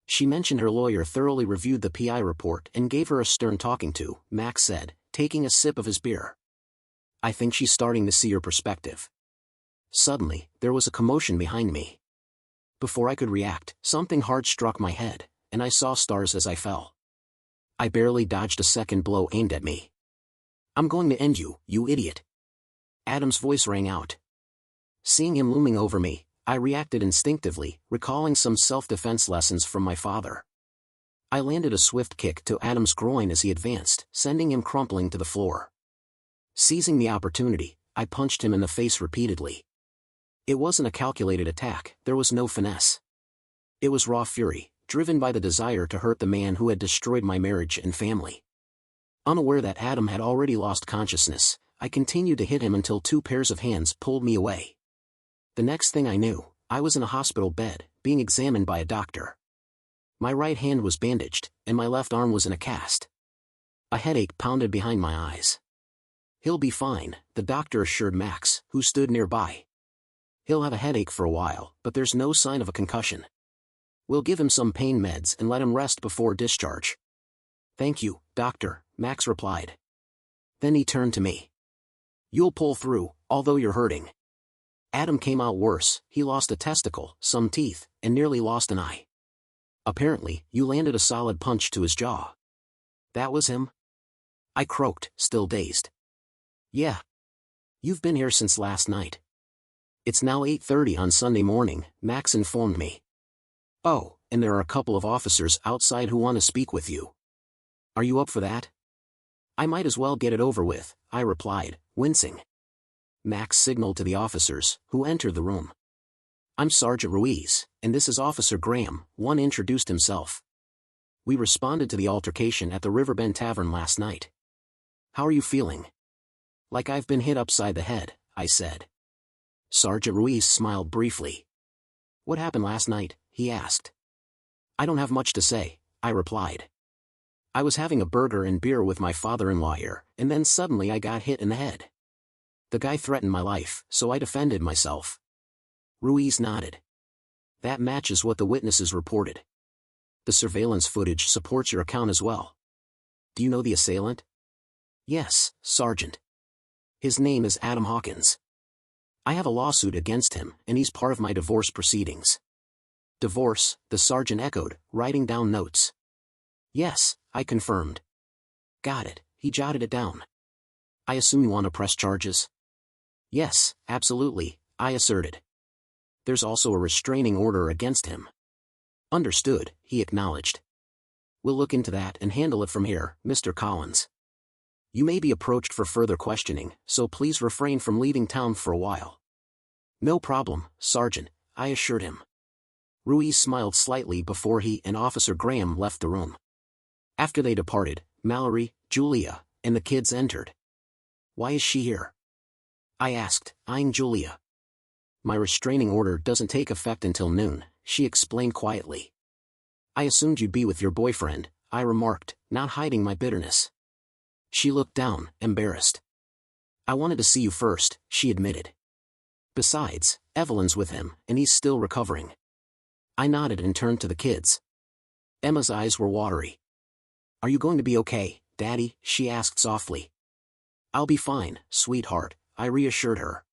She mentioned her lawyer thoroughly reviewed the PI report and gave her a stern talking to, Max said, taking a sip of his beer. I think she's starting to see your perspective. Suddenly, there was a commotion behind me. Before I could react, something hard struck my head, and I saw stars as I fell. I barely dodged a second blow aimed at me. I'm going to end you, you idiot. Adam's voice rang out. Seeing him looming over me, I reacted instinctively, recalling some self-defense lessons from my father. I landed a swift kick to Adam's groin as he advanced, sending him crumpling to the floor. Seizing the opportunity, I punched him in the face repeatedly. It wasn't a calculated attack, there was no finesse. It was raw fury, driven by the desire to hurt the man who had destroyed my marriage and family. Unaware that Adam had already lost consciousness, I continued to hit him until two pairs of hands pulled me away. The next thing I knew, I was in a hospital bed, being examined by a doctor. My right hand was bandaged, and my left arm was in a cast. A headache pounded behind my eyes. He'll be fine, the doctor assured Max, who stood nearby. He'll have a headache for a while, but there's no sign of a concussion. We'll give him some pain meds and let him rest before discharge. Thank you, doctor, Max replied. Then he turned to me. You'll pull through, although you're hurting. Adam came out worse, he lost a testicle, some teeth, and nearly lost an eye. Apparently, you landed a solid punch to his jaw. That was him? I croaked, still dazed. Yeah. You've been here since last night. It's now 8:30 on Sunday morning, Max informed me. Oh, and there are a couple of officers outside who want to speak with you. Are you up for that? I might as well get it over with, I replied, wincing. Max signaled to the officers, who entered the room. I'm Sergeant Ruiz, and this is Officer Graham, one introduced himself. We responded to the altercation at the Riverbend Tavern last night. How are you feeling? Like I've been hit upside the head, I said. Sergeant Ruiz smiled briefly. What happened last night? He asked. I don't have much to say, I replied. I was having a burger and beer with my father-in-law here, and then suddenly I got hit in the head. The guy threatened my life, so I defended myself. Ruiz nodded. That matches what the witnesses reported. The surveillance footage supports your account as well. Do you know the assailant? Yes, Sergeant. His name is Adam Hawkins. I have a lawsuit against him, and he's part of my divorce proceedings. Divorce, the sergeant echoed, writing down notes. Yes, I confirmed. Got it, he jotted it down. I assume you want to press charges? Yes, absolutely, I asserted. There's also a restraining order against him. Understood, he acknowledged. We'll look into that and handle it from here, Mr. Collins. You may be approached for further questioning, so please refrain from leaving town for a while. No problem, Sergeant, I assured him. Ruiz smiled slightly before he and Officer Graham left the room. After they departed, Mallory, Julia, and the kids entered. Why is she here? I asked, eyeing Julia. My restraining order doesn't take effect until noon, she explained quietly. I assumed you'd be with your boyfriend, I remarked, not hiding my bitterness. She looked down, embarrassed. I wanted to see you first, she admitted. Besides, Evelyn's with him, and he's still recovering. I nodded and turned to the kids. Emma's eyes were watery. Are you going to be okay, Daddy? She asked softly. I'll be fine, sweetheart, I reassured her.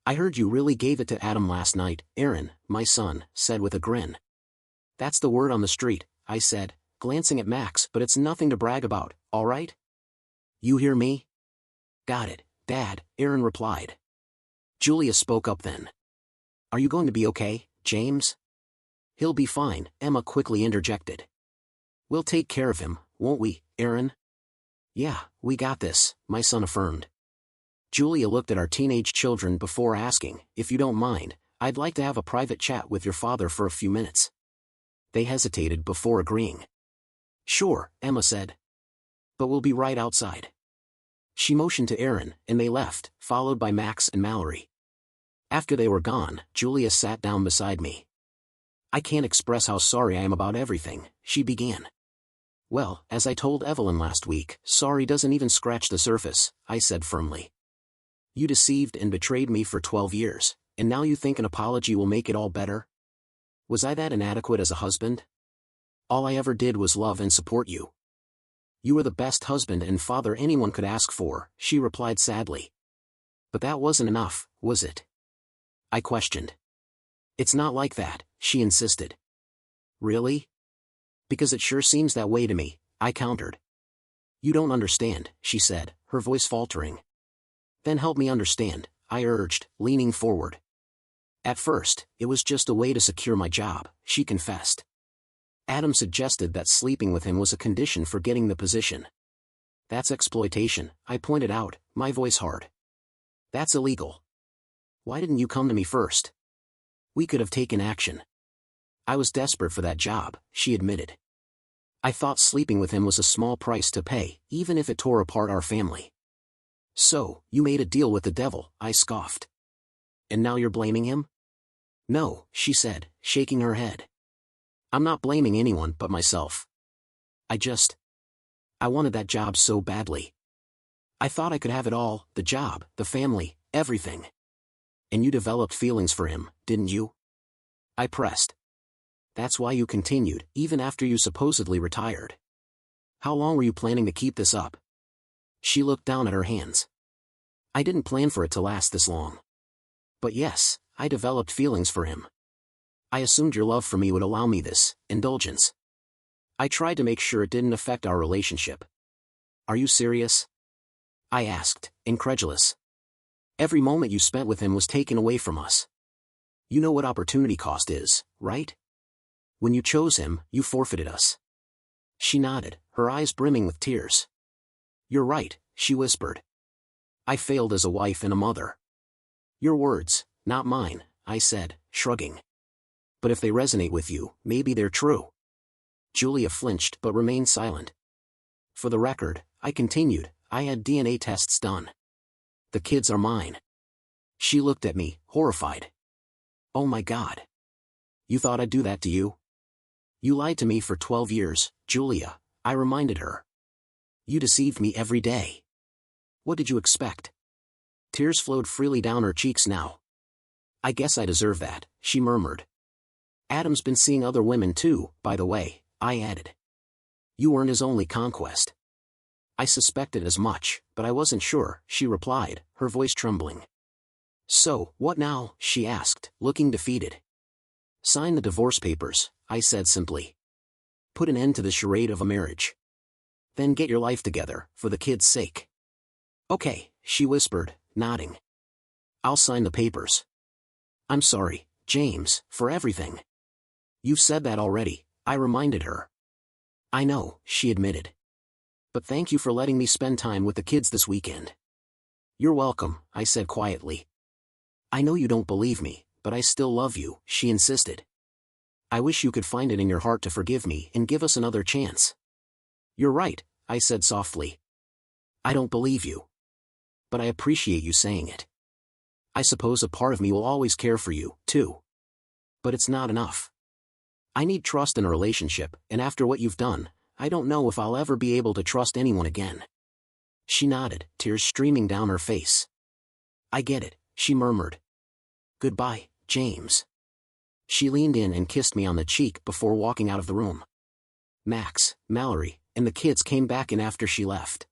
I heard you really gave it to Adam last night, Aaron, my son, said with a grin. That's the word on the street, I said, glancing at Max, but it's nothing to brag about, all right? You hear me? Got it, Dad, Aaron replied. Julia spoke up then. Are you going to be okay, James? He'll be fine, Emma quickly interjected. We'll take care of him, won't we, Aaron? Yeah, we got this, my son affirmed. Julia looked at our teenage children before asking, if you don't mind, I'd like to have a private chat with your father for a few minutes. They hesitated before agreeing. Sure, Emma said. But we'll be right outside. She motioned to Aaron, and they left, followed by Max and Mallory. After they were gone, Julia sat down beside me. I can't express how sorry I am about everything, she began. Well, as I told Evelyn last week, sorry doesn't even scratch the surface, I said firmly. You deceived and betrayed me for 12 years, and now you think an apology will make it all better? Was I that inadequate as a husband? All I ever did was love and support you. You were the best husband and father anyone could ask for, she replied sadly. But that wasn't enough, was it? I questioned. It's not like that, she insisted. Really? Because it sure seems that way to me, I countered. You don't understand, she said, her voice faltering. Then help me understand, I urged, leaning forward. At first, it was just a way to secure my job, she confessed. Adam suggested that sleeping with him was a condition for getting the position. That's exploitation, I pointed out, my voice hard. That's illegal. Why didn't you come to me first? We could have taken action. I was desperate for that job, she admitted. I thought sleeping with him was a small price to pay, even if it tore apart our family. So, you made a deal with the devil, I scoffed. And now you're blaming him? No, she said, shaking her head. I'm not blaming anyone but myself. I wanted that job so badly. I thought I could have it all, the job, the family, everything. And you developed feelings for him, didn't you? I pressed. That's why you continued, even after you supposedly retired. How long were you planning to keep this up? She looked down at her hands. I didn't plan for it to last this long. But yes, I developed feelings for him. I assumed your love for me would allow me this indulgence. I tried to make sure it didn't affect our relationship. Are you serious? I asked, incredulous. Every moment you spent with him was taken away from us. You know what opportunity cost is, right? When you chose him, you forfeited us." She nodded, her eyes brimming with tears. "You're right," she whispered. "I failed as a wife and a mother." "Your words, not mine," I said, shrugging. "But if they resonate with you, maybe they're true." Julia flinched but remained silent. "For the record," I continued, "I had DNA tests done. The kids are mine." She looked at me, horrified. "Oh my God. You thought I'd do that to you?" "You lied to me for 12 years, Julia," I reminded her. "You deceived me every day. What did you expect?" Tears flowed freely down her cheeks now. "I guess I deserve that," she murmured. "Adam's been seeing other women too, by the way," I added. "You weren't his only conquest." "I suspected as much, but I wasn't sure," she replied, her voice trembling. "So, what now?" she asked, looking defeated. "Sign the divorce papers," I said simply. "Put an end to the charade of a marriage. Then get your life together, for the kids' sake." "Okay," she whispered, nodding. "I'll sign the papers." "I'm sorry, James, for everything." "You've said that already," I reminded her. "I know," she admitted. "But thank you for letting me spend time with the kids this weekend." "You're welcome," I said quietly. "I know you don't believe me, but I still love you," she insisted. "I wish you could find it in your heart to forgive me and give us another chance." "You're right," I said softly. "I don't believe you. But I appreciate you saying it. I suppose a part of me will always care for you, too. But it's not enough. I need trust in a relationship, and after what you've done, I don't know if I'll ever be able to trust anyone again." She nodded, tears streaming down her face. "I get it," she murmured. "Goodbye, James." She leaned in and kissed me on the cheek before walking out of the room. Max, Mallory, and the kids came back in after she left.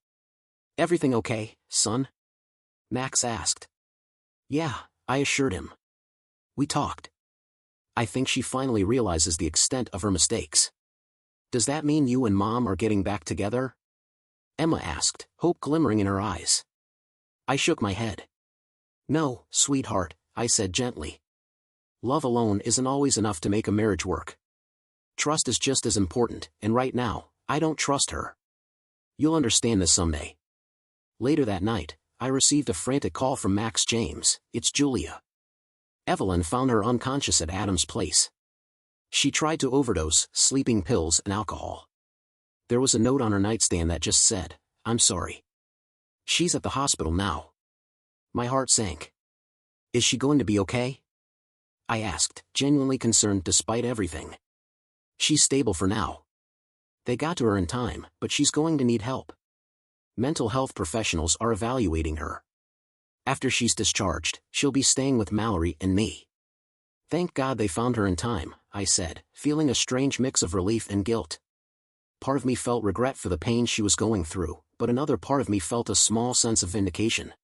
"Everything okay, son?" Max asked. "Yeah," I assured him. "We talked. I think she finally realizes the extent of her mistakes." "Does that mean you and Mom are getting back together?" Emma asked, hope glimmering in her eyes. I shook my head. "No, sweetheart," I said gently. "Love alone isn't always enough to make a marriage work. Trust is just as important, and right now, I don't trust her. You'll understand this someday." Later that night, I received a frantic call from Max. "James, it's Julia. Evelyn found her unconscious at Adam's place. She tried to overdose, sleeping pills and alcohol. There was a note on her nightstand that just said, 'I'm sorry.' She's at the hospital now." My heart sank. "Is she going to be okay?" I asked, genuinely concerned despite everything. "She's stable for now. They got to her in time, but she's going to need help. Mental health professionals are evaluating her. After she's discharged, she'll be staying with Mallory and me." "Thank God they found her in time," I said, feeling a strange mix of relief and guilt. Part of me felt regret for the pain she was going through, but another part of me felt a small sense of vindication.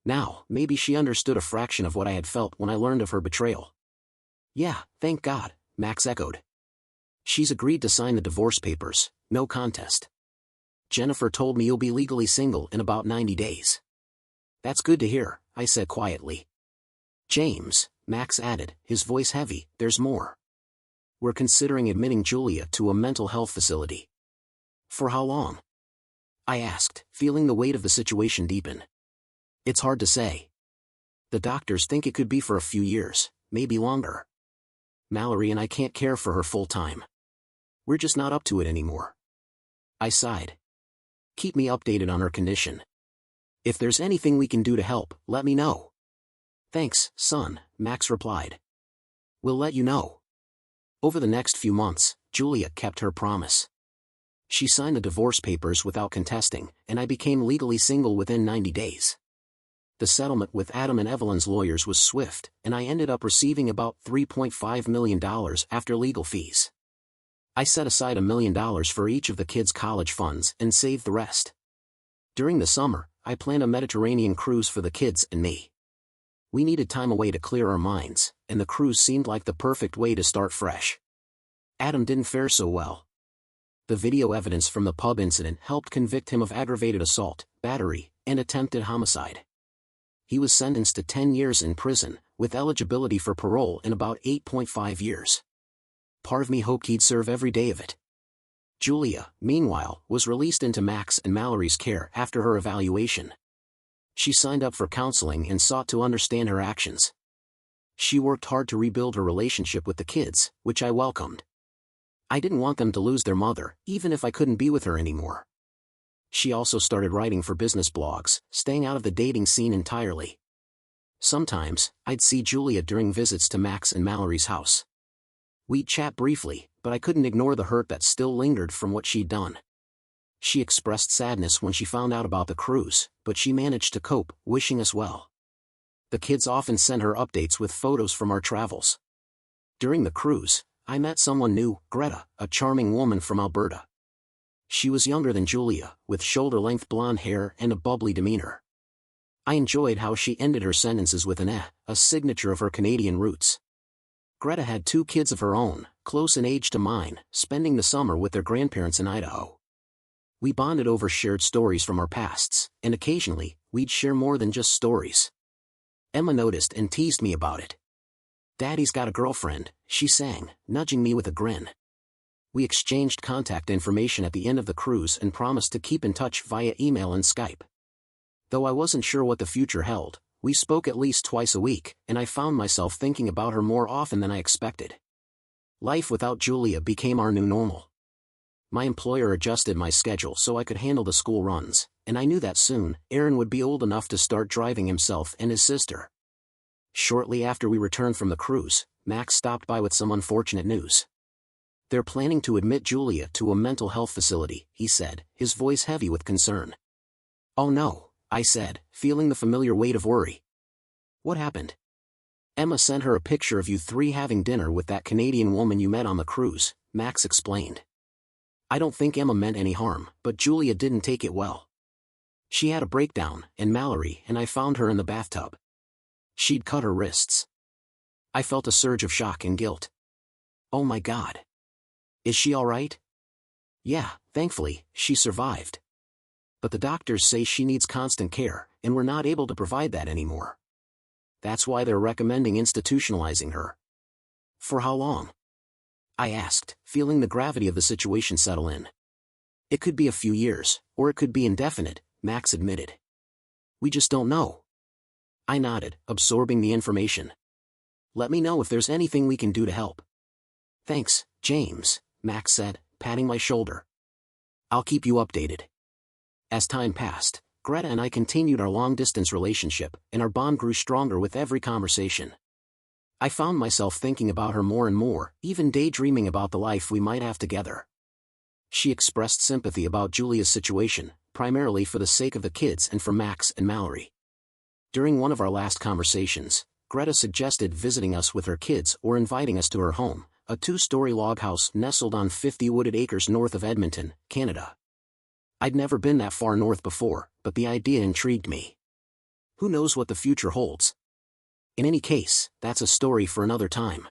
Now, maybe she understood a fraction of what I had felt when I learned of her betrayal. "Yeah, thank God," Max echoed. "She's agreed to sign the divorce papers, no contest. Jennifer told me you'll be legally single in about 90 days. "That's good to hear," I said quietly. "James," Max added, his voice heavy, "there's more. We're considering admitting Julia to a mental health facility." "For how long?" I asked, feeling the weight of the situation deepen. "It's hard to say. The doctors think it could be for a few years, maybe longer. Mallory and I can't care for her full-time. We're just not up to it anymore." I sighed. "Keep me updated on her condition. If there's anything we can do to help, let me know." "Thanks, son," Max replied. "We'll let you know." Over the next few months, Julia kept her promise. She signed the divorce papers without contesting, and I became legally single within 90 days. The settlement with Adam and Evelyn's lawyers was swift, and I ended up receiving about $3.5 million after legal fees. I set aside $1 million for each of the kids' college funds and saved the rest. During the summer, I planned a Mediterranean cruise for the kids and me. We needed time away to clear our minds, and the cruise seemed like the perfect way to start fresh. Adam didn't fare so well. The video evidence from the pub incident helped convict him of aggravated assault, battery, and attempted homicide. he was sentenced to 10 years in prison, with eligibility for parole in about 8.5 years. Part of me hoped he'd serve every day of it. Julia, meanwhile, was released into Max and Mallory's care after her evaluation. She signed up for counseling and sought to understand her actions. She worked hard to rebuild her relationship with the kids, which I welcomed. I didn't want them to lose their mother, even if I couldn't be with her anymore. She also started writing for business blogs, staying out of the dating scene entirely. Sometimes, I'd see Julia during visits to Max and Mallory's house. We'd chat briefly, but I couldn't ignore the hurt that still lingered from what she'd done. She expressed sadness when she found out about the cruise, but she managed to cope, wishing us well. The kids often sent her updates with photos from our travels. During the cruise, I met someone new, Greta, a charming woman from Alberta. She was younger than Julia, with shoulder-length blonde hair and a bubbly demeanor. I enjoyed how she ended her sentences with an a signature of her Canadian roots. Greta had 2 kids of her own, close in age to mine, spending the summer with their grandparents in Idaho. We bonded over shared stories from our pasts, and occasionally, we'd share more than just stories. Emma noticed and teased me about it. "Daddy's got a girlfriend," she sang, nudging me with a grin. We exchanged contact information at the end of the cruise and promised to keep in touch via email and Skype. Though I wasn't sure what the future held, we spoke at least twice a week, and I found myself thinking about her more often than I expected. Life without Julia became our new normal. My employer adjusted my schedule so I could handle the school runs, and I knew that soon, Aaron would be old enough to start driving himself and his sister. Shortly after we returned from the cruise, Max stopped by with some unfortunate news. "They're planning to admit Julia to a mental health facility," he said, his voice heavy with concern. "Oh no," I said, feeling the familiar weight of worry. "What happened?" "Emma sent her a picture of you 3 having dinner with that Canadian woman you met on the cruise," Max explained. I don't think Emma meant any harm, but Julia didn't take it well. She had a breakdown, and Mallory and I found her in the bathtub. She'd cut her wrists. I felt a surge of shock and guilt. "Oh my God. Is she all right?" "Yeah, thankfully, she survived. But the doctors say she needs constant care, and we're not able to provide that anymore. That's why they're recommending institutionalizing her." "For how long?" I asked, feeling the gravity of the situation settle in. "It could be a few years, or it could be indefinite," Max admitted. "We just don't know." I nodded, absorbing the information. "Let me know if there's anything we can do to help." "Thanks, James," Max said, patting my shoulder. "I'll keep you updated." As time passed, Greta and I continued our long-distance relationship, and our bond grew stronger with every conversation. I found myself thinking about her more and more, even daydreaming about the life we might have together. She expressed sympathy about Julia's situation, primarily for the sake of the kids and for Max and Mallory. During one of our last conversations, Greta suggested visiting us with her kids or inviting us to her home, a 2-story log house nestled on 50 wooded acres north of Edmonton, Canada. I'd never been that far north before, but the idea intrigued me. Who knows what the future holds? In any case, that's a story for another time.